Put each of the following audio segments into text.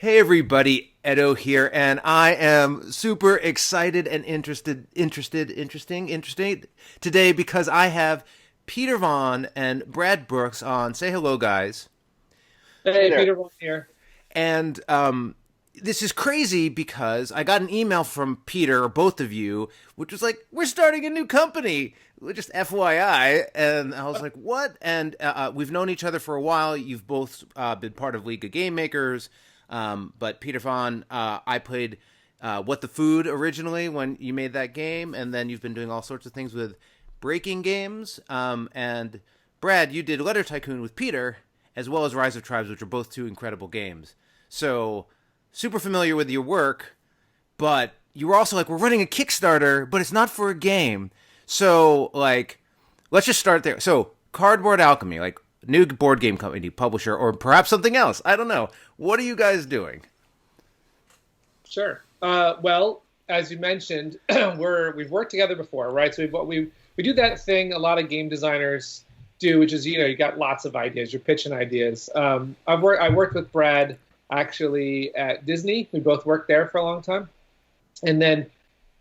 Hey everybody, Edo here, and I am super excited and interesting today because I have Peter Vaughn and Brad Brooks on. Say hello, guys. Hey Hey there. Peter, Vaughn here. And this is crazy because I got an email from Peter, or both of you, which was like, "We're starting a new company." Just FYI, and I was like, "What?" And we've known each other for a while. You've both been part of League of Game Makers, but Peter Vaughn, I played What the Food originally when you made that game, and then you've been doing all sorts of things with breaking games. And Brad, you did Letter Tycoon with Peter, as well as Rise of Tribes, which are both two incredible games. So super familiar with your work, but you were also like, we're running a Kickstarter, but it's not for a game. So like, let's just start there. So Cardboard Alchemy, like new board game company, publisher, or perhaps something else. I don't know. What are you guys doing? Sure. Well, as you mentioned, we've worked together before, right? So we do that thing a lot of game designers do, which is you got lots of ideas, you're pitching ideas. I worked with Brad actually at Disney. We both worked there for a long time, and then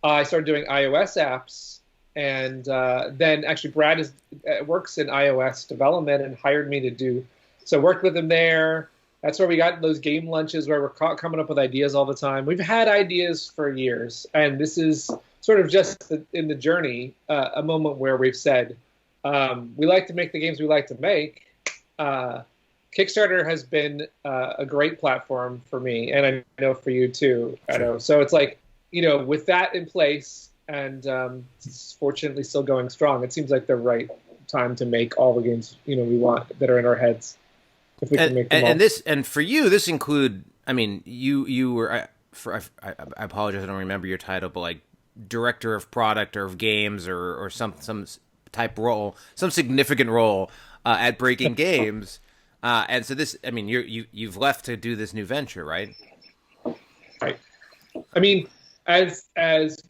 I started doing iOS apps, and then actually Brad works in iOS development and hired me to do. So worked with him there. That's where we got those game lunches where we're coming up with ideas all the time. We've had ideas for years, and this is sort of just in the journey, a moment where we've said we like to make the games we like to make. Kickstarter has been a great platform for me, and I know for you too. I know. So it's like, with that in place, and it's fortunately still going strong, it seems like the right time to make all the games we want that are in our heads. If we can make them all. And for you, this include. I mean, you were I apologize, I don't remember your title, but like director of product or of games or some type role, some significant role at Breaking Games. And so this, I mean, you've left to do this new venture, right? Right. I mean, as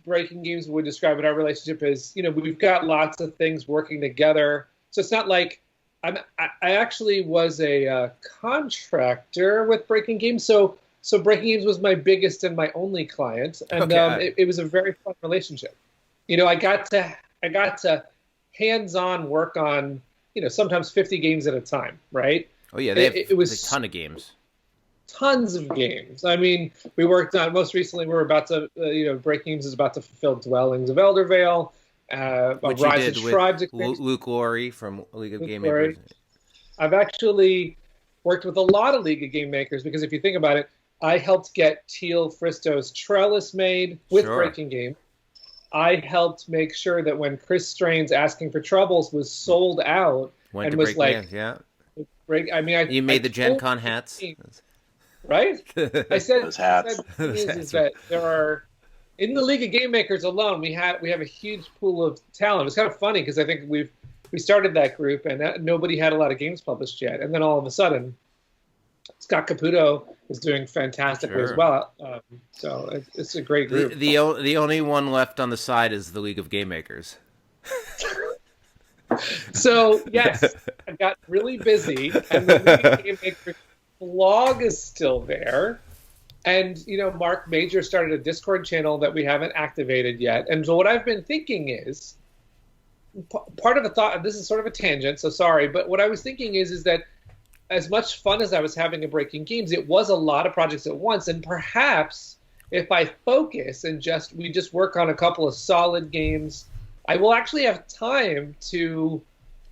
Breaking Games would describe it, our relationship is, we've got lots of things working together. So it's not like I actually was a contractor with Breaking Games. So Breaking Games was my biggest and my only client, and Okay. it was a very fun relationship. I got to hands-on work on sometimes 50 games at a time, right? Oh yeah, they have It a was ton of games. tons of games. I mean, we worked on most recently. We're about to, Breaking Games is about to fulfill Dwellings of Eldervale, a Which you Rise of did with Tribes expansion. Luke Laurie from League of Game Makers. Luke, I've actually worked with a lot of League of Game Makers because if you think about it, I helped get Teal Fristo's Trellis made with Sure. Breaking Game. I helped make sure that when Chris Strain's Asking for Troubles was sold out Went and to was Break like, Games, yeah. I mean, You I made the Gen told Con the hats. team, right? I said, Those hats. the thing is that there are in the League of Game Makers alone, we have a huge pool of talent. It's kind of funny because I think we started that group and nobody had a lot of games published yet, and then all of a sudden, Scott Caputo is doing fantastically as Sure. well. So it's a great group. The only one left on the side is the League of Game Makers. So yes, I got really busy, and the League of Game Makers blog is still there. And Mark Major started a Discord channel that we haven't activated yet. And so what I've been thinking is part of a thought. This is sort of a tangent, so sorry. But what I was thinking is that as much fun as I was having at Breaking Games, it was a lot of projects at once. And perhaps if I focus and we just work on a couple of solid games, I will actually have time to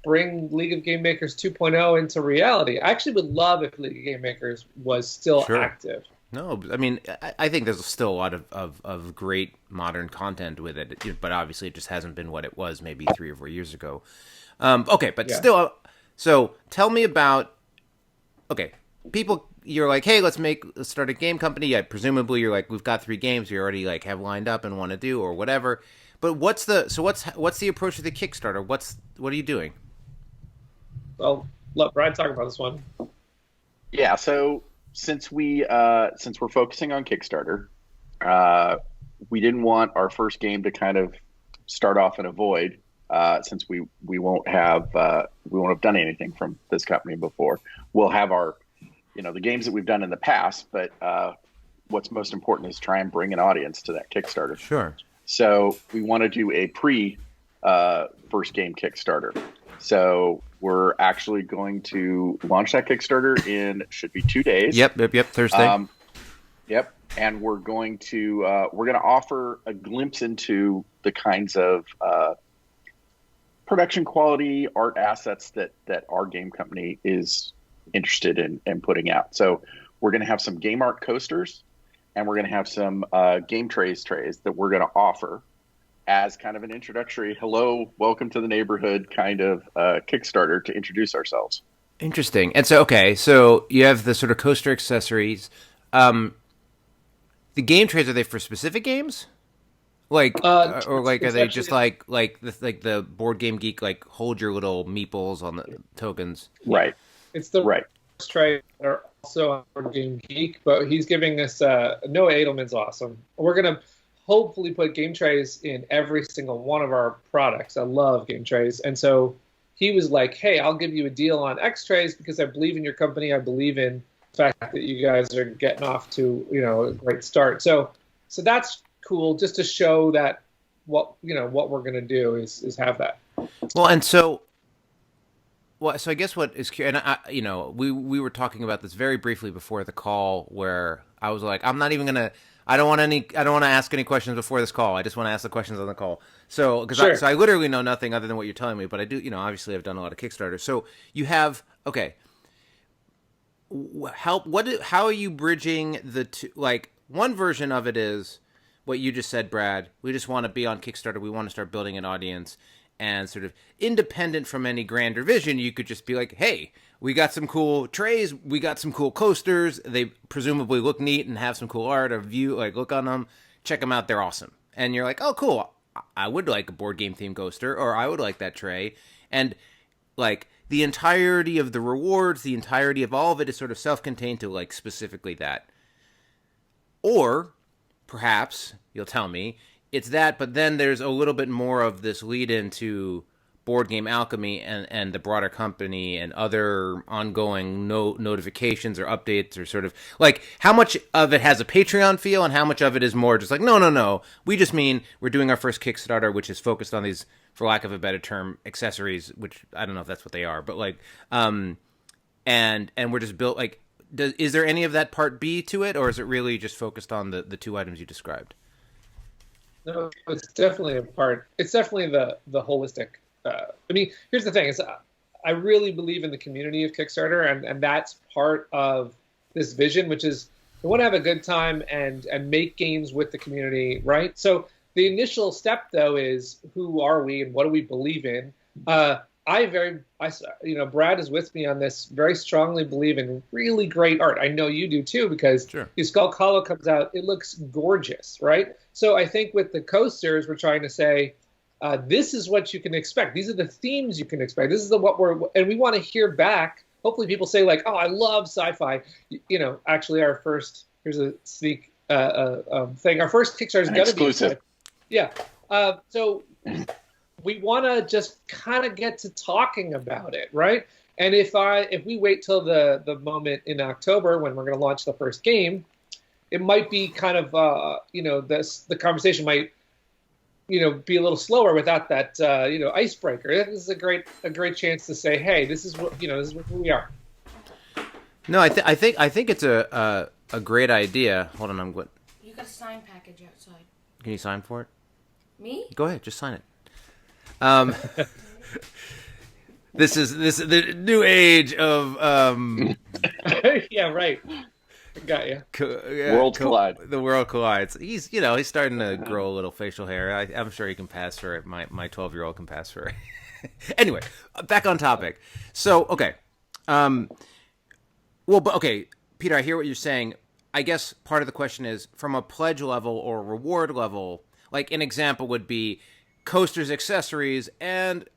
bring League of Game Makers 2.0 into reality. I actually would love if League of Game Makers was still Sure. active. No, I mean, I think there's still a lot of great modern content with it, but obviously it just hasn't been what it was maybe 3 or 4 years ago. Okay, but Yeah. still, so tell me about, okay, people, you're like, hey, let's start a game company. Yeah, presumably you're like, we've got 3 games we already like have lined up and want to do or whatever. But what's the approach to the Kickstarter? What are you doing? Well, let Brad talk about this one. Yeah, so since we're focusing on Kickstarter, we didn't want our first game to kind of start off in a void, since we won't have done anything from this company before. We'll have our the games that we've done in the past, but what's most important is try and bring an audience to that Kickstarter. Sure. So we want to do a first game Kickstarter. So we're actually going to launch that Kickstarter in should be 2 days. Yep. Thursday. Yep. And we're going to offer a glimpse into the kinds of production quality art assets that our game company is interested in putting out. So we're going to have some game art coasters, and we're going to have some game trays that we're going to offer as kind of an introductory, hello, welcome to the neighborhood kind of Kickstarter to introduce ourselves. Interesting. And so you have the sort of coaster accessories. The game trays, are they for specific games? Like, or like, are they just like the Board Game Geek, like hold your little meeples on the tokens? Right. It's the right. Tray are also on Board Game Geek, but he's giving us Noah Edelman's awesome. We're gonna hopefully put game trays in every single one of our products. I love game trays, and so he was like, "Hey, I'll give you a deal on X trays because I believe in your company. I believe in the fact that you guys are getting off to a great start." So that's cool, just to show that what we're gonna do is have that. Well, and so I guess what is, and we were talking about this very briefly before the call, where I was like, I'm not even gonna. I don't want to ask any questions before this call. I just want to ask the questions on the call. So, because I literally know nothing other than what you're telling me, but I do, obviously I've done a lot of Kickstarter. So you have, how are you bridging the two? Like, one version of it is what you just said, Brad. We just want to be on Kickstarter. We want to start building an audience, and sort of independent from any grander vision, you could just be like, hey, we got some cool trays, we got some cool coasters, they presumably look neat and have some cool art or view, like, look on them, check them out, they're awesome. And you're like, oh, cool, I would like a board game themed coaster, or I would like that tray. And, like, the entirety of the rewards, the entirety of all of it is sort of self-contained to, like, specifically that. Or, perhaps, you'll tell me, it's that, but then there's a little bit more of this lead into Board Game Alchemy and the broader company and other ongoing notifications or updates, or sort of like how much of it has a Patreon feel and how much of it is more just like, no. We just mean we're doing our first Kickstarter, which is focused on these, for lack of a better term, accessories, which I don't know if that's what they are, but like, and we're just built like, is there any of that part B to it, or is it really just focused on the two items you described? No, it's definitely a part. It's definitely the holistic. I mean, here's the thing: is I really believe in the community of Kickstarter, and that's part of this vision, which is we want to have a good time and make games with the community, right? So the initial step, though, is who are we and what do we believe in? Brad is with me on this. Very strongly believe in really great art. I know you do too, because the Skull Hollow comes out, it looks gorgeous, right? So I think with the coasters, we're trying to say, this is what you can expect. These are the themes you can expect. This is and we want to hear back. Hopefully, people say like, "Oh, I love sci-fi." Actually, here's a sneak thing. Our first Kickstarter is going to be exclusive. Yeah. So we want to just kind of get to talking about it, right? And if we wait till the moment in October when we're going to launch the first game, it might be kind of the conversation might be a little slower without that icebreaker. This is a great chance to say, hey, this is what who we are. No, I think it's a great idea. Hold on, I'm going. You got a sign package outside. Can you sign for it? Me? Go ahead, just sign it. This is the new age of yeah, right. Got you. Worlds collide. The world collides. He's starting to grow a little facial hair. I'm sure he can pass for it. My 12-year-old can pass for it. Anyway, back on topic. So okay, Peter, I hear what you're saying. I guess part of the question is from a pledge level or reward level. Like an example would be coasters, accessories, and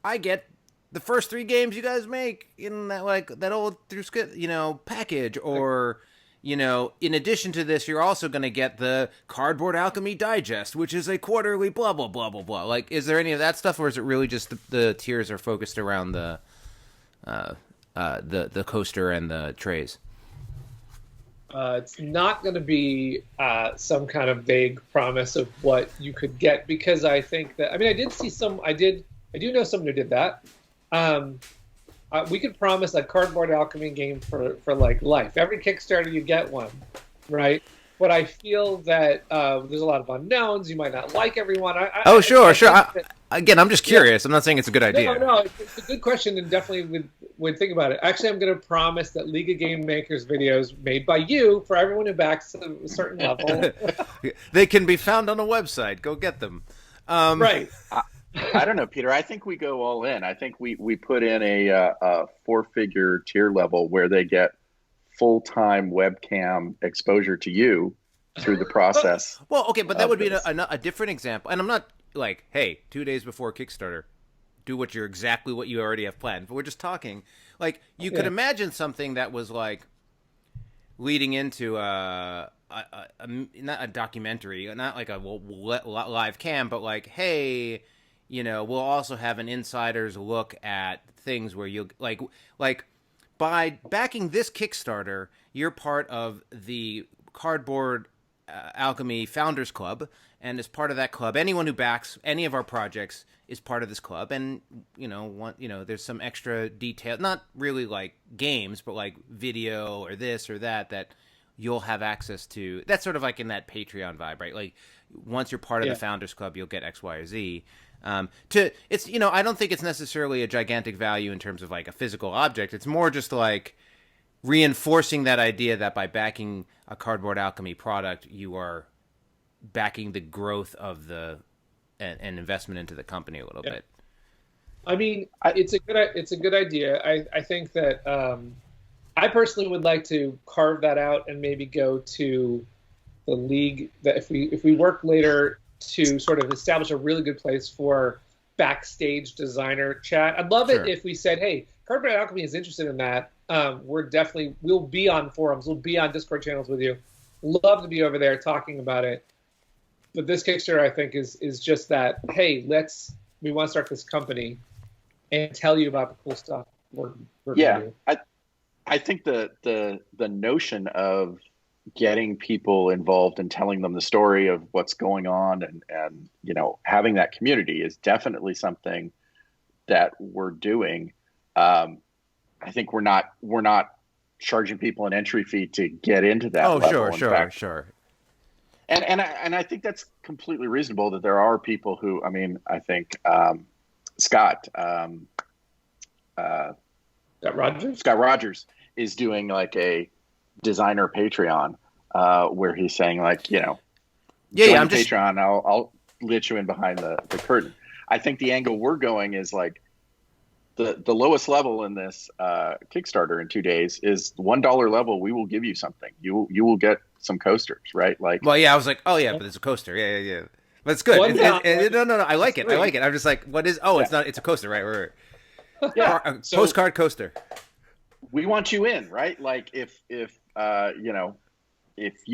I get the first 3 games you guys make in that old package, or in addition to this, you're also going to get the Cardboard Alchemy Digest, which is a quarterly blah blah blah blah blah. Like, is there any of that stuff, or is it really just the tiers are focused around the coaster and the trays? It's not going to be some kind of vague promise of what you could get, because I think that, I mean, I did see some. I do know someone who did that. We could promise a cardboard alchemy game for like life. Every Kickstarter you get one, right? But I feel that there's a lot of unknowns. You might not like everyone. Sure. That, Again, I'm just curious. I'm not saying it's a good idea. No, it's a good question, and definitely would think about it. Actually, I'm going to promise that League of Game Makers videos made by you, for everyone who backs a certain level. They can be found on a website. Go get them. Right. I don't know, Peter. I think we go all in. I think we put in a four-figure tier level where they get full-time webcam exposure to you through the process. Well, okay, but that would be a different example. And I'm not like, hey, 2 days before Kickstarter, do exactly what you already have planned. But we're just talking. Like, you could imagine something that was like leading into not a documentary, not like a live cam, but like, hey, we'll also have an insider's look at things where you'll like by backing this Kickstarter, you're part of the Cardboard Alchemy Founders Club, and as part of that club, anyone who backs any of our projects is part of this club. And there's some extra detail, not really like games, but like video or this or that you'll have access to. That's sort of like in that Patreon vibe, right? Like once you're part of the Founders Club, you'll get X, Y, or Z. I don't think it's necessarily a gigantic value in terms of like a physical object. It's more just like reinforcing that idea that by backing a Cardboard Alchemy product, you are backing the growth of and investment into the company a little bit. I mean, it's a good idea. I think that I personally would like to carve that out and maybe go to the league. That if we work later to sort of establish a really good place for backstage designer chat. I'd love it if we said, hey, Cardboard Alchemy is interested in that. We'll be on forums, we'll be on Discord channels with you. Love to be over there talking about it. But this Kickstarter, I think, is just that, hey, we want to start this company and tell you about the cool stuff we're going to do. I think the notion of getting people involved and telling them the story of what's going on and having that community is definitely something that we're doing. I think we're not charging people an entry fee to get into that level. Sure. And I think that's completely reasonable that there are people who, I think Scott Rogers is doing like a designer Patreon where he's saying like, join Patreon, I'll let you in behind the curtain. I think the angle we're going is like the lowest level in this Kickstarter in 2 days is $1 level. We will give you something. You will get some coasters, right? Like, well, yeah, I was like, oh yeah, but it's a coaster. Yeah. But it's good. No, I like it. I'm just like, what is? Oh, it's not. It's a coaster, right? Yeah, postcard coaster. We want you in, right? Like if you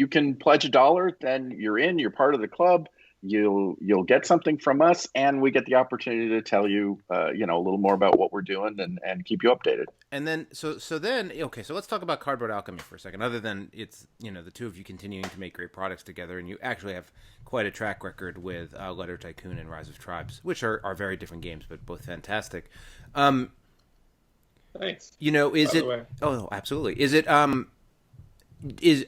can pledge $1, then you're in. You're part of the club. You'll get something from us, and we get the opportunity to tell you, a little more about what we're doing and keep you updated. And then, so let's talk about Cardboard Alchemy for a second. Other than it's, the two of you continuing to make great products together, and you actually have quite a track record with Letter Tycoon and Rise of Tribes, which are very different games, but both fantastic. Thanks. Is it? Way. Oh, absolutely. Is it? Is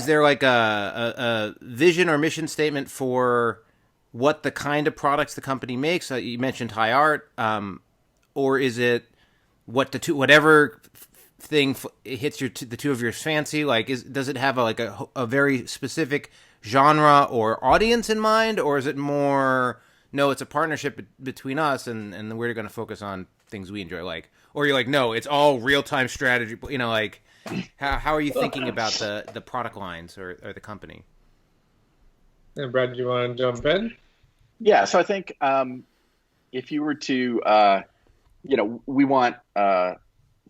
there like a vision or mission statement for what the kind of products the company makes? You mentioned high art, or is it whatever thing hits the two of your fancy? Like, does it have a very specific genre or audience in mind, or is it more? No, it's a partnership between us, and we're going to focus on things we enjoy. Like, or you're like, no, it's all real time strategy. Like. How are you thinking about the product lines or the company? And Brad, do you want to jump in? Yeah, so I think if you were to, we want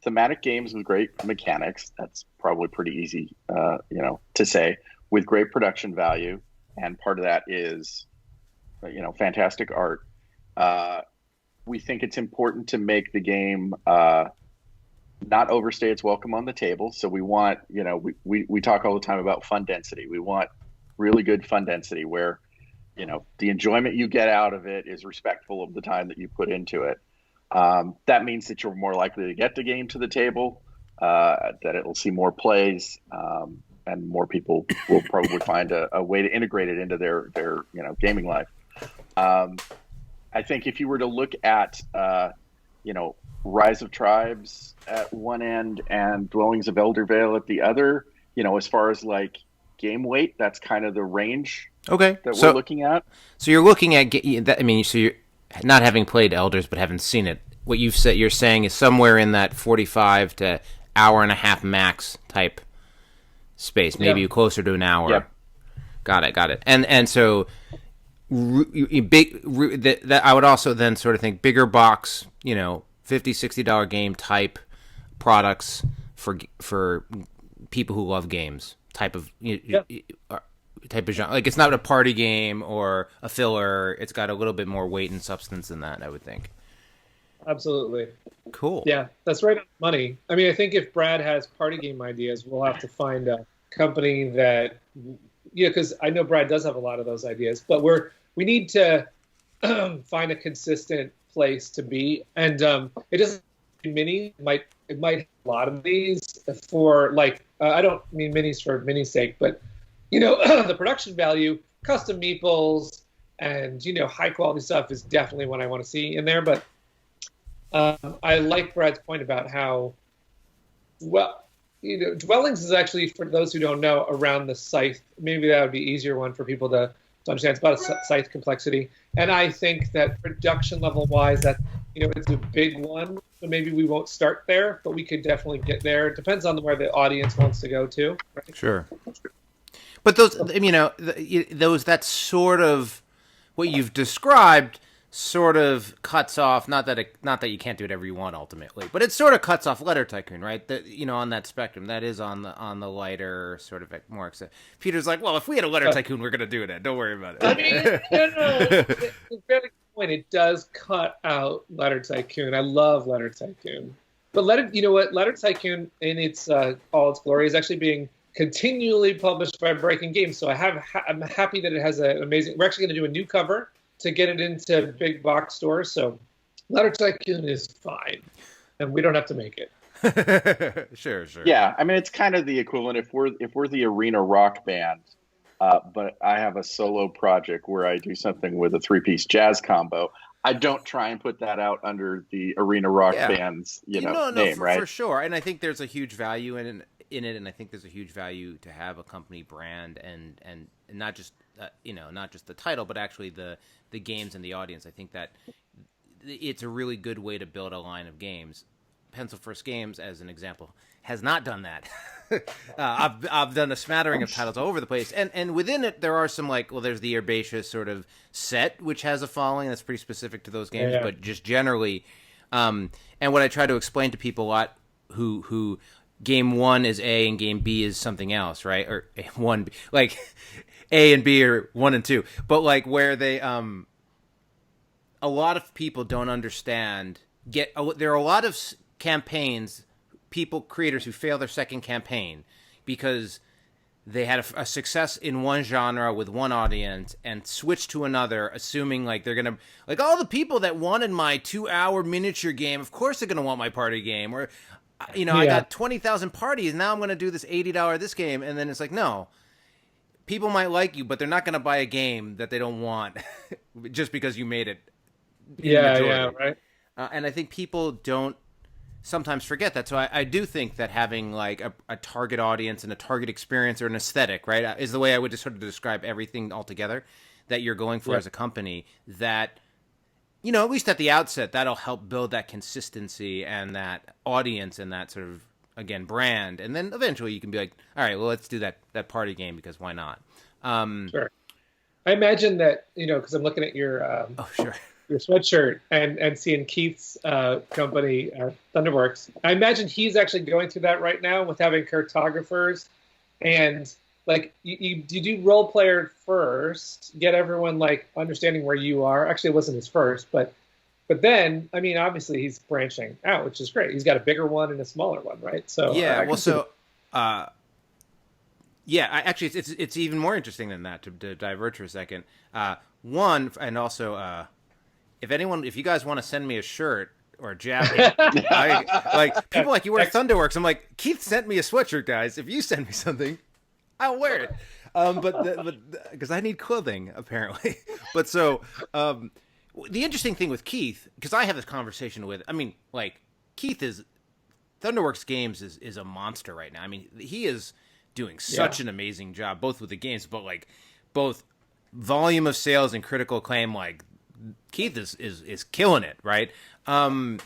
thematic games with great mechanics. That's probably pretty easy, to say, with great production value, and part of that is, fantastic art. We think it's important to make the game not overstay its welcome on the table. So we want, we talk all the time about fun density. We want really good fun density where, the enjoyment you get out of it is respectful of the time that you put into it. That means that you're more likely to get the game to the table, that it will see more plays, and more people will probably find a way to integrate it into their gaming life. I think if you were to look at, Rise of Tribes at one end and Dwellings of Eldervale at the other, as far as like game weight, that's kind of the range Okay, that we're looking at. So you're looking at that. I mean, so you're not having played Elders, but haven't seen it. What you're saying is somewhere in that 45 to hour and a half max type space, maybe closer to an hour. Yep. Got it. And so that I would also then sort of think bigger box, $50-$60 game type products for people who love games type of genre. Like it's not a party game or a filler. It's got a little bit more weight and substance than that, I would think. Absolutely. Cool. Yeah, that's right on money. I mean, I think if Brad has party game ideas, we'll have to find a company that, because I know Brad does have a lot of those ideas, but we need to find a consistent place to be. And it doesn't mini. It might have a lot of these for like, I don't mean minis for mini's sake, but the production value, custom meeples, and high quality stuff is definitely what I want to see in there. But I like Brad's point about how Dwellings is actually, for those who don't know, around the scythe. Maybe that would be easier one for people to understand. It's about a scythe complexity, and I think that production level wise, that it's a big one. So maybe we won't start there, but we could definitely get there. It depends on where the audience wants to go to. Right? Sure. But those, that's sort of what you've described. Sort of cuts off. Not that you can't do whatever you want ultimately, but it sort of cuts off Letter Tycoon, right? That on that spectrum, that is on the lighter sort of more. Peter's like, well, if we had a Letter Tycoon, we're gonna do that. Don't worry about it. I mean, it's a very good point. It does cut out Letter Tycoon. I love Letter Tycoon, but Letter Tycoon in its all its glory is actually being continually published by Breaking Games. So I'm happy that it has an amazing. We're actually going to do a new cover to get it into big box stores. So Letter Tycoon is fine, and we don't have to make it. Sure. Yeah, I mean, it's kind of the equivalent if we're the arena rock band, but I have a solo project where I do something with a 3-piece jazz combo. I don't try and put that out under the arena rock band's name, right? For sure. And I think there's a huge value in it, and I think there's a huge value to have a company brand and not just not just the title, but actually the games and the audience. I think that it's a really good way to build a line of games. Pencil First Games, as an example, has not done that. I've done a smattering of titles all over the place, and within it there are some there's the Herbaceous sort of set, which has a following that's pretty specific to those games, but just generally, and what I try to explain to people a lot who game 1 is A and game B is something else, right? Or one like A and B are 1 and 2, but where they a lot of people don't understand. There are a lot of campaigns, creators who fail their second campaign because they had a success in one genre with one audience and switch to another, assuming they're gonna all the people that wanted my 2-hour miniature game, of course they're gonna want my party game, or I got 20,000 parties, now I'm gonna do this $80 this game, and then it's no. People might like you, but they're not going to buy a game that they don't want just because you made it. Yeah, right. And I think people don't sometimes forget that. So I do think that having a target audience and a target experience or an aesthetic, right, is the way I would just sort of describe everything altogether that you're going for as a company. That, at least at the outset, that'll help build that consistency and that audience and that sort of, again, brand, and then eventually you can be all right, well, let's do that party game because why not? Sure. I imagine that because I'm looking at your your sweatshirt and seeing Keith's company, Thunderworks. I imagine he's actually going through that right now with having cartographers, and you do role player first, get everyone understanding where you are. Actually, it wasn't his first, but But then, I mean, obviously he's branching out, which is great. He's got a bigger one and a smaller one, right? So Yeah, I well, can see so yeah, actually, it's even more interesting than that. To divert for a second, one, and also, if you guys want to send me a shirt or a jacket, like people like you wear Thunderworks. I'm like, Keith sent me a sweatshirt, guys. If you send me something, I'll wear it. But because I need clothing apparently. But so the interesting thing with Keith, because I have this conversation with, I mean, like Keith is Thunderworks Games is a monster right now. I mean, he is doing such an amazing job, both with the games, but like both volume of sales and critical acclaim. Like Keith is killing it, right? I mean,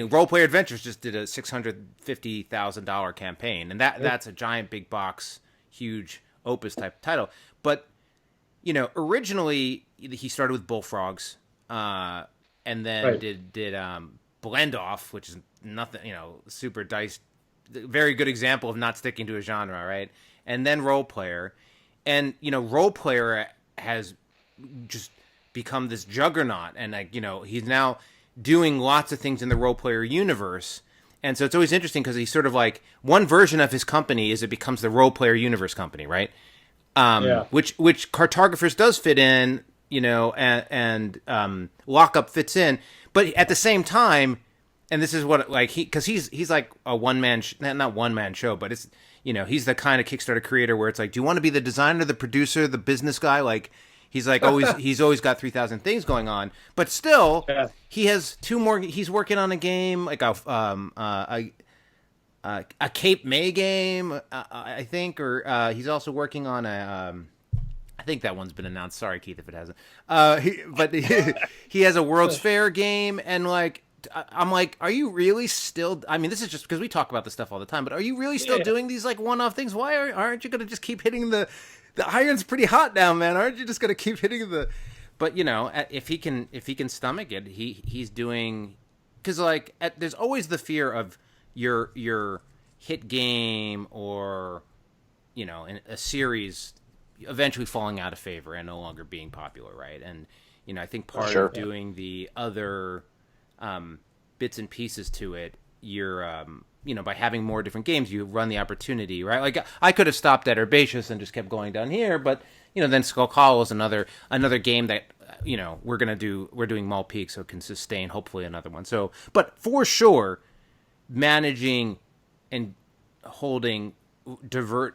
Role Player Adventures just did a $650,000 campaign, and that's a giant big box, huge opus type title. But you know, originally he started with Bullfrogs, and then did Blend Off, which is nothing, you know, super diced. Very good example of not sticking to a genre, right? And then Role Player, and you know, Role Player has just become this juggernaut, and like, you know, he's now doing lots of things in the Role Player universe. And so it's always interesting because he's sort of like, one version of his company is it becomes the Role Player universe company, right? Which Cartographers does fit in, you know, and Lockup fits in, but at the same time, and this is what, like, because he's like a one-man not one-man show, but it's, you know, he's the kind of Kickstarter creator where it's like, do you want to be the designer, the producer, the business guy? Like, he's like he's always got 3,000 things going on, but still he has two more. He's working on a game, like a Cape May game, I think, or he's also working on a. I think that one's been announced. Sorry, Keith, if it hasn't. But he has a World's Fair game, and like, I'm like, are you really still? I mean, this is just because we talk about this stuff all the time, but are you really still doing these like one-off things? Why aren't you going to just keep hitting the iron's pretty hot now, man? Aren't you just going to keep hitting the? But you know, if he can stomach it, he's doing, because like there's always the fear of your hit game or, you know, a series eventually falling out of favor and no longer being popular, right? And you know, I think part of doing the other bits and pieces to it, you're you know, by having more different games, you run the opportunity, right? Like I could have stopped at Herbaceous and just kept going down here, but you know, then Skull Hollow is another game that, you know, we're doing Mall Peak, so it can sustain hopefully another one. So, but for sure, managing and holding a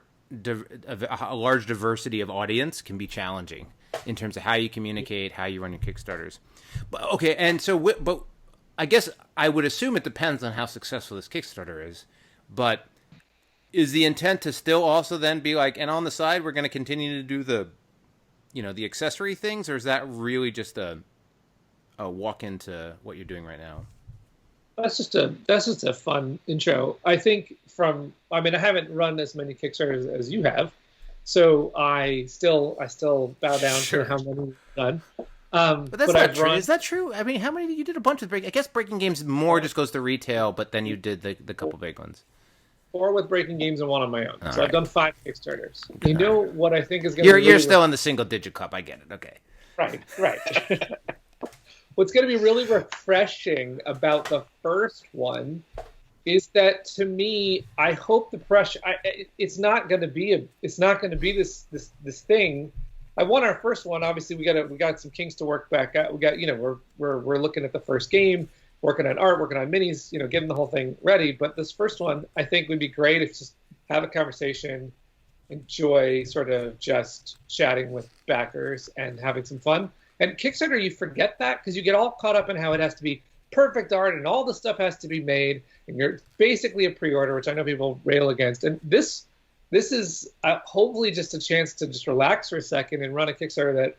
large diversity of audience can be challenging in terms of how you communicate, how you run your Kickstarters. But okay, and so but I guess I would assume it depends on how successful this Kickstarter is. But is the intent to still also then be like, and on the side we're going to continue to do the, you know, the accessory things, or is that really just a walk into what you're doing right now? That's just a fun intro. I think I haven't run as many Kickstarters as you have, so I still bow down to how many you've done. But that's not true. Is that true? I mean, how many you did? A bunch of I guess Breaking Games more just goes to retail, but then you did the couple big ones. 4 with Breaking Games and 1 on my own. So I've done 5 Kickstarters. You know what I think is going to be... You're still in the single-digit club. I get it. Okay. Right. What's going to be really refreshing about the first one is that, to me, I hope the pressure... It's not going to be this thing. I won our first one. Obviously, we got some kinks to work back out. We got, you know, we're looking at the first game, working on art, working on minis, you know, getting the whole thing ready. But this first one, I think, would be great if just have a conversation, enjoy sort of just chatting with backers and having some fun. And Kickstarter, you forget that because you get all caught up in how it has to be perfect art and all the stuff has to be made, and you're basically a pre-order, which I know people rail against. And this is hopefully just a chance to just relax for a second and run a Kickstarter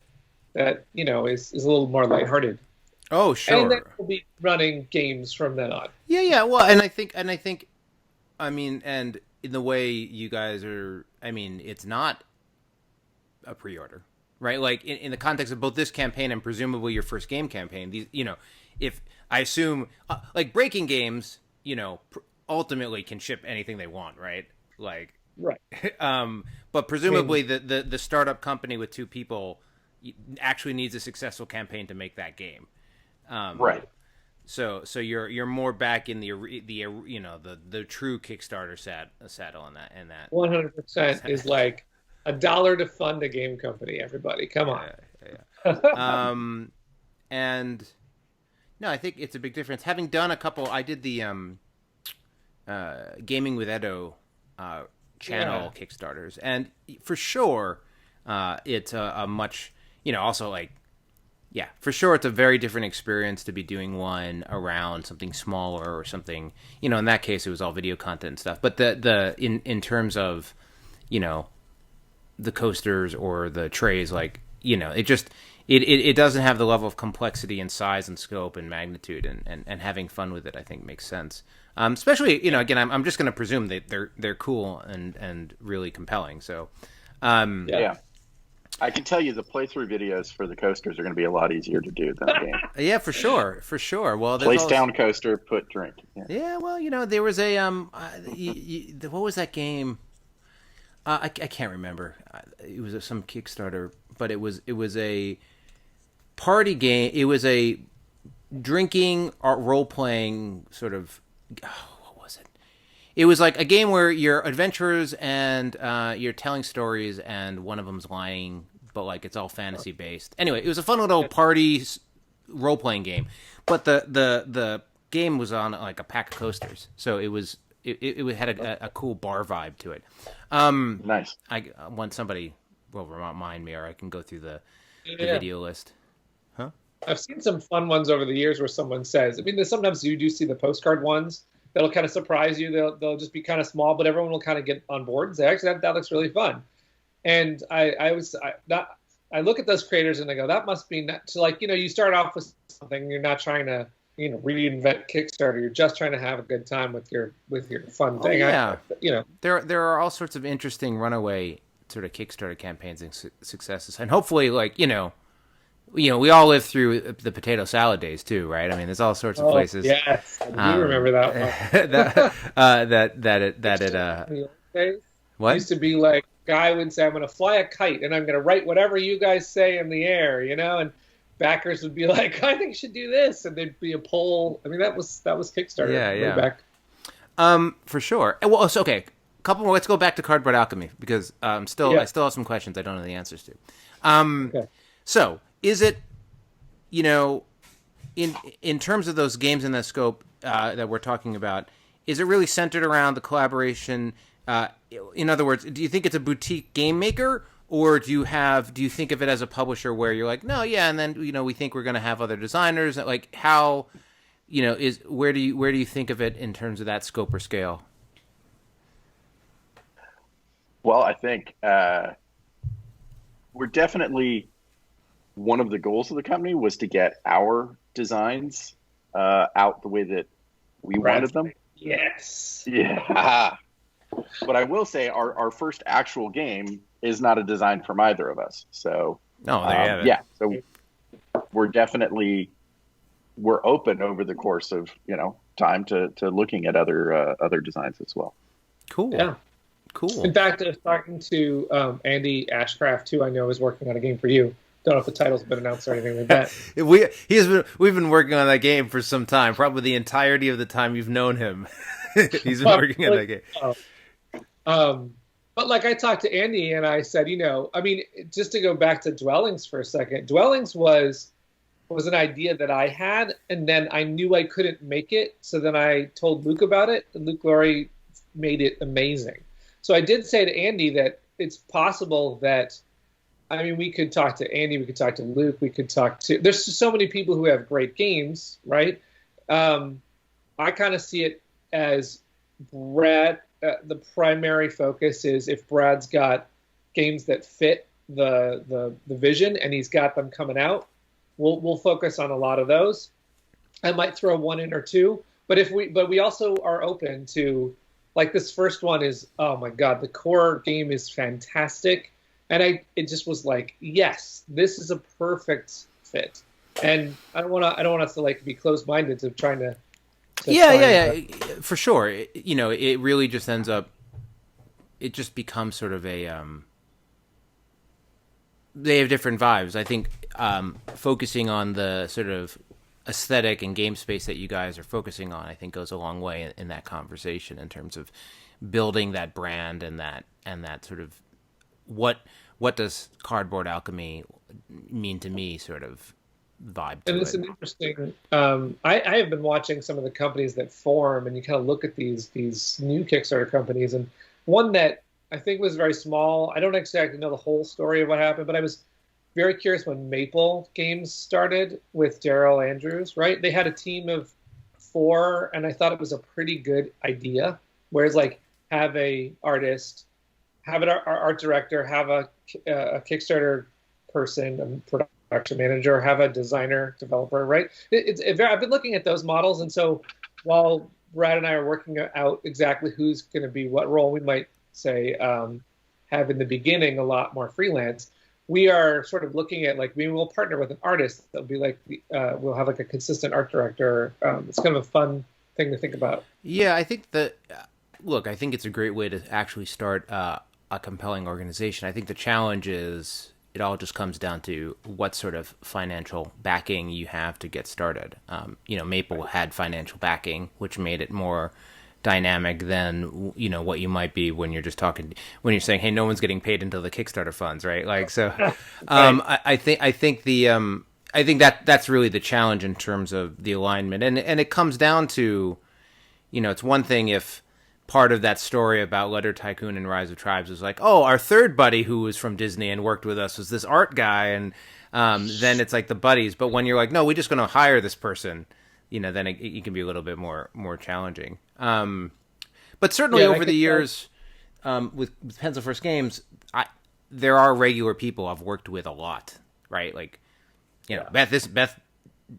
that you know is a little more lighthearted. Oh, sure. And then we'll be running games from then on. Yeah. Well, and I think, I mean, and in the way you guys are, I mean, it's not a pre-order, right? Like in the context of both this campaign and presumably your first game campaign, these, you know, if I assume like Breaking Games, you know, ultimately can ship anything they want, right? Like, right. But presumably the startup company with 2 people actually needs a successful campaign to make that game. Right. So you're more back in the the true Kickstarter saddle on that 100% is like $1 to fund a game company. Everybody, come on. And no, I think it's a big difference. Having done a couple, I did the Gaming with Edo channel Kickstarters, and for sure, it's a much also like. Yeah, for sure, it's a very different experience to be doing one around something smaller or something. In that case, it was all video content and stuff. But in terms of, the coasters or the trays, like it doesn't have the level of complexity and size and scope and magnitude, and having fun with it, I think, makes sense. Especially, again, I'm just going to presume that they're cool and really compelling. So, yeah. I can tell you the playthrough videos for the coasters are going to be a lot easier to do than the game. Yeah, for sure. Well, place down coaster, put drink. Yeah, well, there was a what was that game? I can't remember. It was some Kickstarter, but it was a party game. It was a drinking role playing sort of. What was it? It was like a game where you're adventurers and you're telling stories, and one of them's lying, but like it's all fantasy based. Anyway, it was a fun little party role playing game, but the game was on like a pack of coasters, so it had a cool bar vibe to it. Nice. I want somebody will remind me, or I can go through the video list. Huh? I've seen some fun ones over the years where someone says, sometimes you do see the postcard ones. That'll kind of surprise you. They'll just be kind of small, but everyone will kind of get on board and say, actually, that looks really fun. And I look at those creators and I go, that must be so like, you start off with something, you're not trying to, reinvent Kickstarter. You're just trying to have a good time with your fun thing. Yeah. There are all sorts of interesting runaway sort of Kickstarter campaigns and successes. And hopefully, like, we all lived through the potato salad days too, right? There's all sorts of places. Yes, I do remember that one. What? It used to be like, guy would say, I'm going to fly a kite and I'm going to write whatever you guys say in the air, and backers would be like, I think you should do this, and there'd be a poll. That was Kickstarter. Yeah. Back. For sure. Well, so, okay, couple more. Let's go back to Cardboard Alchemy because I still have some questions I don't know the answers to. Okay. So, is it, in terms of those games in the scope that we're talking about, is it really centered around the collaboration? In other words, do you think it's a boutique game maker, or do you think of it as a publisher where you're like, no, yeah, and then we think we're going to have other designers? Like, how, where do you think of it in terms of that scope or scale? Well, I think we're definitely, one of the goals of the company was to get our designs out the way that we wanted them. Yes. Yeah. But I will say our first actual game is not a design from either of us. So there you have it. Yeah. So we're open over the course of time to looking at other designs as well. Cool. Yeah. Cool. In fact, I was talking to Andy Ashcraft, who I know is working on a game for you. Don't know if the title's been announced or anything like that. We've been working on that game for some time, probably the entirety of the time you've known him. He's been working on that game. But like I talked to Andy and I said, just to go back to Dwellings for a second, Dwellings was an idea that I had, and then I knew I couldn't make it, so then I told Luke about it, and Luke Laurie made it amazing. So I did say to Andy that it's possible that, we could talk to Andy, we could talk to Luke, there's just so many people who have great games, right? I kind of see it as Brad, the primary focus is if Brad's got games that fit the vision and he's got them coming out, we'll focus on a lot of those. I might throw one in or two, but we also are open to, like, this first one is, oh my God, the core game is fantastic. And it just was like, yes, this is a perfect fit. And I don't want us to like be closed-minded to trying to. For sure. It really just ends up. It just becomes sort of a. They have different vibes. I think focusing on the sort of aesthetic and game space that you guys are focusing on, I think goes a long way in that conversation in terms of building that brand and that sort of what does Cardboard Alchemy mean to me sort of vibe to And it's it. an interesting. I have been watching some of the companies that form, and you kind of look at these new Kickstarter companies, and one that I think was very small. I don't exactly know the whole story of what happened, but I was very curious when Maple Games started with Daryl Andrews. Right, they had a team of 4, and I thought it was a pretty good idea. Whereas, like, have a artist, have an art director, have a Kickstarter person, a production manager, have a designer, developer, right? I've been looking at those models, and so while Brad and I are working out exactly who's going to be what role, we might say have in the beginning a lot more freelance. We are sort of looking at, like, we will partner with an artist that'll be like, we'll have like a consistent art director. It's kind of a fun thing to think about. Yeah, I think that, look, I think it's a great way to actually start a compelling organization. I think the challenge is it all just comes down to what sort of financial backing you have to get started. Maple had financial backing, which made it more dynamic than what you might be when you're just talking, when you're saying, hey, no one's getting paid until the Kickstarter funds, right? Like, so I think that's really the challenge in terms of the alignment, and it comes down to, it's one thing if part of that story about Letter Tycoon and Rise of Tribes was like, oh, our third buddy who was from Disney and worked with us was this art guy, and then it's like the buddies. But when you're like, no, we're just going to hire this person, then it can be a little bit more challenging. But certainly over the years, with Pencil First Games, there are regular people I've worked with a lot, right? Like, Beth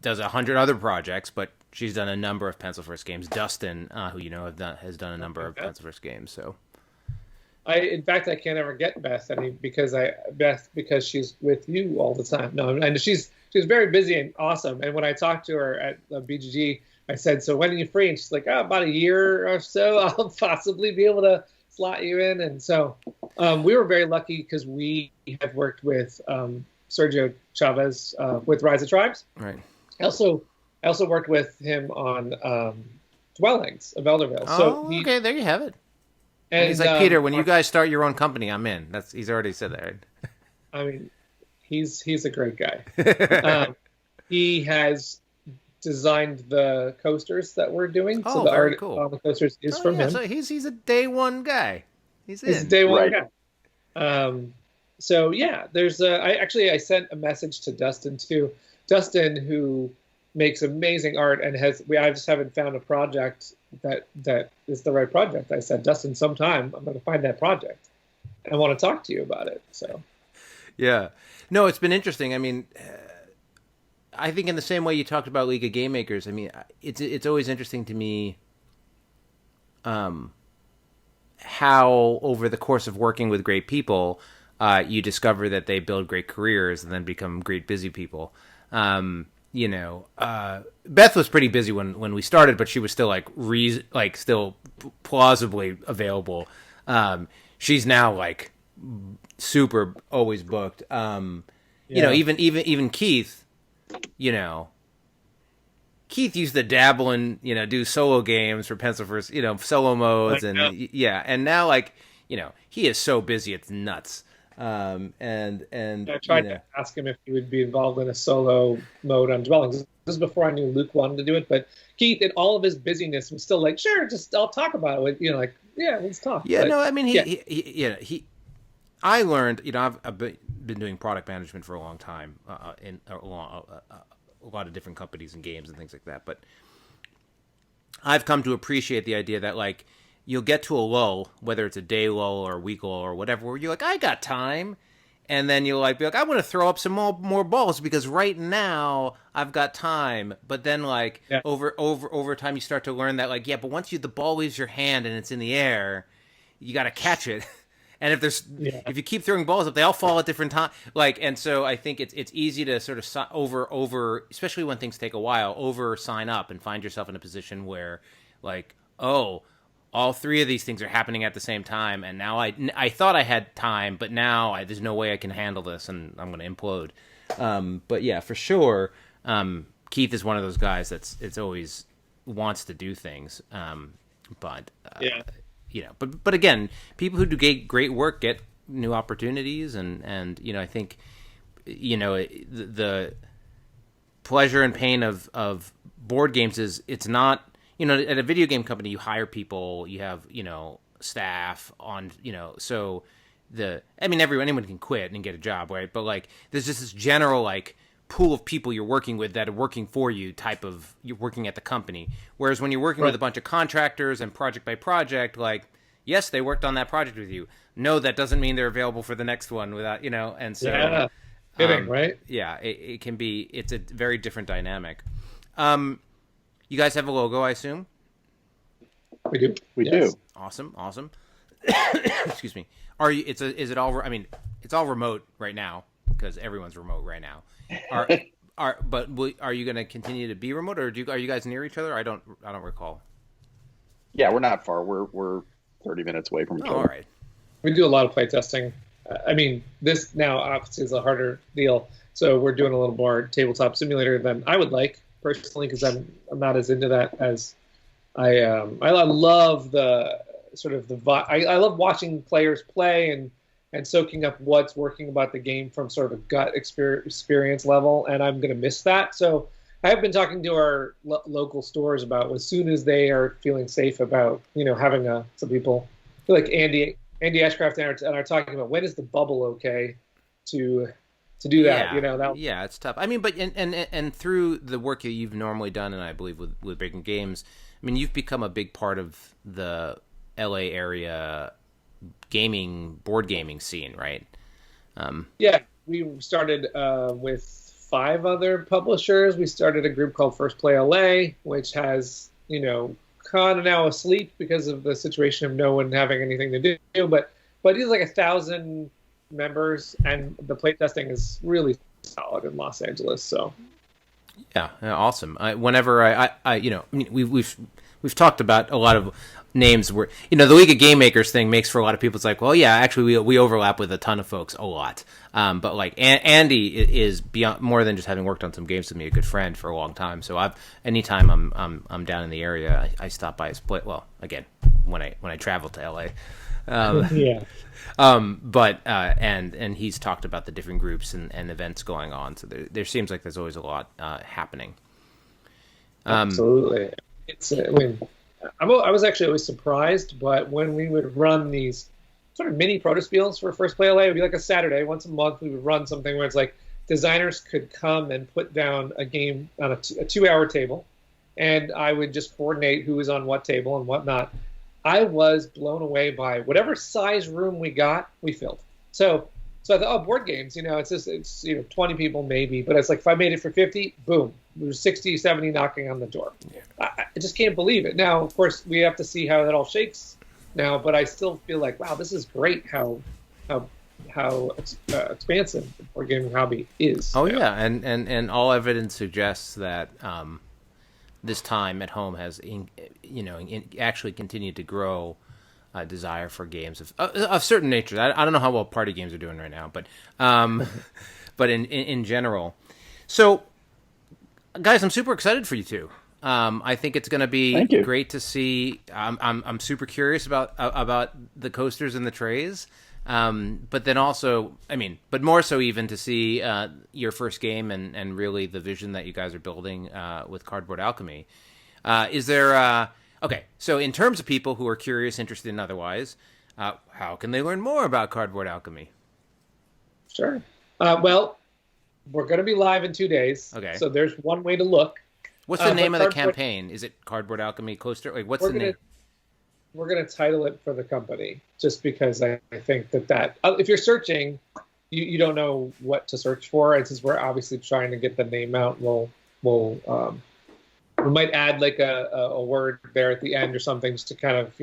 does 100 other projects, but she's done a number of Pencil First Games. Dustin, who has done a number of Pencil First Games. So, in fact, I can't ever get Beth because she's with you all the time. No, and she's very busy and awesome. And when I talked to her at BGG, I said, "So when are you free?" And she's like, "Oh, about a year or so. I'll possibly be able to slot you in." And so we were very lucky because we have worked with Sergio Chavez with Rise of Tribes. Right. I also worked with him on Dwellings of Elderville. Okay, there you have it. And he's like, Peter, when you guys start your own company, I'm in. He's already said that, right? I mean, he's a great guy. He has designed the coasters that we're doing. Oh, so the very art cool. on the coasters is from him. So he's a day one guy. He's a day one guy. So yeah, there's I sent a message to Dustin too. Dustin, who makes amazing art and I just haven't found a project that is the right project. I said, Dustin, sometime I'm going to find that project. And I want to talk to you about it. So, yeah, no, it's been interesting. I mean, I think in the same way you talked about League of Game Makers, I mean, it's always interesting to me, how over the course of working with great people, you discover that they build great careers and then become great busy people. Beth was pretty busy when we started, but she was still still plausibly available. She's now like super always booked. Even Keith, Keith used to dabble in, do solo games for Pencil First, solo modes and now he is so busy it's nuts. I tried to ask him if he would be involved in a solo mode on Dwellings. This is before I knew Luke wanted to do it, but Keith, in all of his busyness, was still like, "Sure, I'll talk about it." Let's talk. Yeah, but, no, I mean, I learned, I've been doing product management for a long time in a lot of different companies and games and things like that, but I've come to appreciate the idea that like, you'll get to a lull, whether it's a day lull or a week lull or whatever, where you're like, I got time. And then you'll be like, I'm going to throw up some more balls because right now I've got time. But then over time you start to learn that but once the ball leaves your hand and it's in the air, you got to catch it. And if you keep throwing balls up, they all fall at different times. And so I think it's easy to sort of over, especially when things take a while, over sign up and find yourself in a position where all 3 of these things are happening at the same time, and now I thought I had time, but now there's no way I can handle this, and I'm going to implode. But yeah, for sure, Keith is one of those guys it's always wants to do things. But but again, people who do great work get new opportunities, and I think the pleasure and pain of board games is it's not, at a video game company you hire people, you have staff on, so anyone can quit and get a job, right? But like there's just this general like pool of people you're working with that are working for you, you're working at the company. Whereas when you're working with a bunch of contractors and project by project, like, yes, they worked on that project with you. No, that doesn't mean they're available for the next one without, and so right? Yeah, it can be, it's a very different dynamic. You guys have a logo, I assume? We do. We do. Awesome. Excuse me. Is it all, it's all remote right now because everyone's remote right now. Are you going to continue to be remote, or are you guys near each other? I don't recall. Yeah, we're not far. We're 30 minutes away from each other. All right. We do a lot of play testing. This now obviously is a harder deal, so we're doing a little more tabletop simulator than I would like personally, because I'm not as into that as I love the sort of I love watching players play and soaking up what's working about the game from sort of a gut experience level, and I'm going to miss that. So I have been talking to our local stores about as soon as they are feeling safe about having some people like Andy Ashcraft and are talking about when is the bubble okay to do that. Yeah, it's tough. But and through the work that you've normally done, and I believe with Breaking Games, you've become a big part of the LA area board gaming scene, right? Yeah, we started with 5 other publishers. We started a group called First Play LA, which has kind of now asleep because of the situation of no one having anything to do. But it's like 1,000 members, and the playtesting is really solid in Los Angeles. So yeah, awesome. Whenever we've talked about a lot of names where the League of Game Makers thing makes for a lot of people. It's like, well, yeah, actually we overlap with a ton of folks a lot. But like Andy is beyond more than just having worked on some games with me, a good friend for a long time. So anytime I'm down in the area, I stop by his place. Well, again, when I travel to LA. Yeah. And he's talked about the different groups and events going on. So there seems like there's always a lot happening. Absolutely. It's I was actually always surprised, but when we would run these sort of mini protospiels for First Play LA, it would be like a Saturday, once a month, we would run something where it's like designers could come and put down a game on a 2-hour table, and I would just coordinate who was on what table and whatnot. I was blown away by whatever size room we got, we filled. So I thought, board games, it's 20 people maybe, but it's like if I made it for 50, boom, there's 60, 70 knocking on the door. Yeah. I just can't believe it. Now, of course, we have to see how that all shakes now, but I still feel like, wow, this is great how expansive the board gaming hobby is. Oh yeah, and all evidence suggests that this time at home has actually continued to grow a desire for games of certain nature. I don't know how well party games are doing right now, but but in general. So, guys, I'm super excited for you two. I think it's going to be great to see. I'm super curious about the coasters and the trays. But then also, but more so even to see your first game and really the vision that you guys are building with Cardboard Alchemy. Is there okay? So in terms of people who are curious, interested, and otherwise, how can they learn more about Cardboard Alchemy? Sure. Well, we're going to be live in 2 days. Okay. So there's one way to look. What's the name of the campaign? Is it Cardboard Alchemy Coaster? Like, what's the name? We're going to title it for the company, just because I think that if you're searching, you don't know what to search for. And since we're obviously trying to get the name out, we might add like a word there at the end or something just to kind of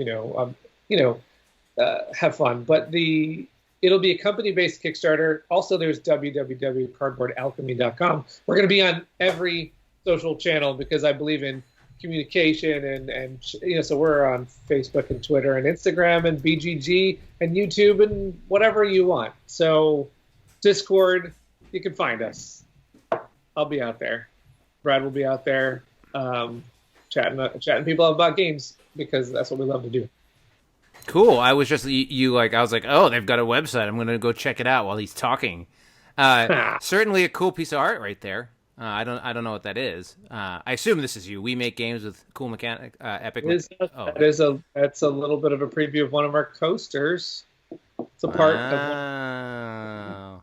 have fun. But it'll be a company-based Kickstarter. Also, there's www.cardboardalchemy.com. We're going to be on every social channel because I believe in communication and so we're on Facebook and Twitter and Instagram and BGG and YouTube and whatever you want. So Discord, you can find us. I'll be out there. Brad will be out there chatting people about games because that's what we love to do. Cool. I was just I was like, oh, they've got a website. I'm gonna go check it out while he's talking. Certainly a cool piece of art right there. I don't know what that is. I assume this is you. We make games with cool mechanic, epic. That's a little bit of a preview of one of our coasters. It's a part of.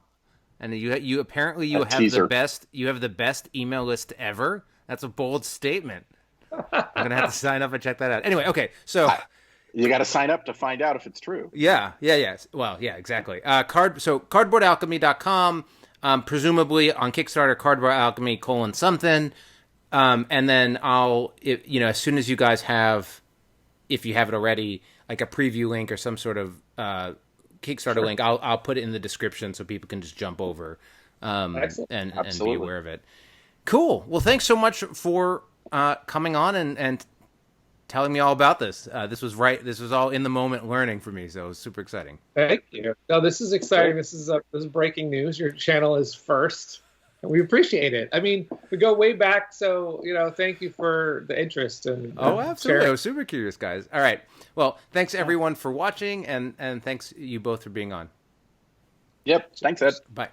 And you apparently you have teaser. You have the best email list ever. That's a bold statement. I'm gonna have to sign up and check that out. Anyway, okay, so. You got to sign up to find out if it's true. Yeah. Well, yeah, exactly. Cardboardalchemy.com, presumably on Kickstarter, Cardboard Alchemy : something. And then as soon as you guys have, if you have it already, like a preview link or some sort of Kickstarter link, I'll put it in the description so people can just jump over and be aware of it. Cool. Well, thanks so much for coming on and telling me all about this. This was all in the moment learning for me, so it was super exciting. Thank you. No, this is exciting. This is breaking news. Your channel is first, and we appreciate it. I mean, we go way back, so thank you for the interest and absolutely. Sharing. I was super curious, guys. All right. Well, thanks everyone for watching, and thanks you both for being on. Yep. Thanks, Ed. Bye.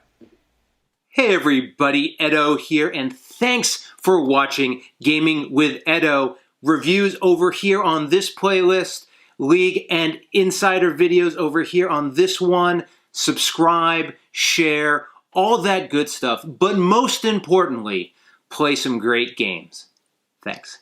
Hey everybody, Edo here, and thanks for watching Gaming with Edo. Reviews over here on this playlist, League and Insider videos over here on this one. Subscribe, share, all that good stuff. But most importantly, play some great games. Thanks.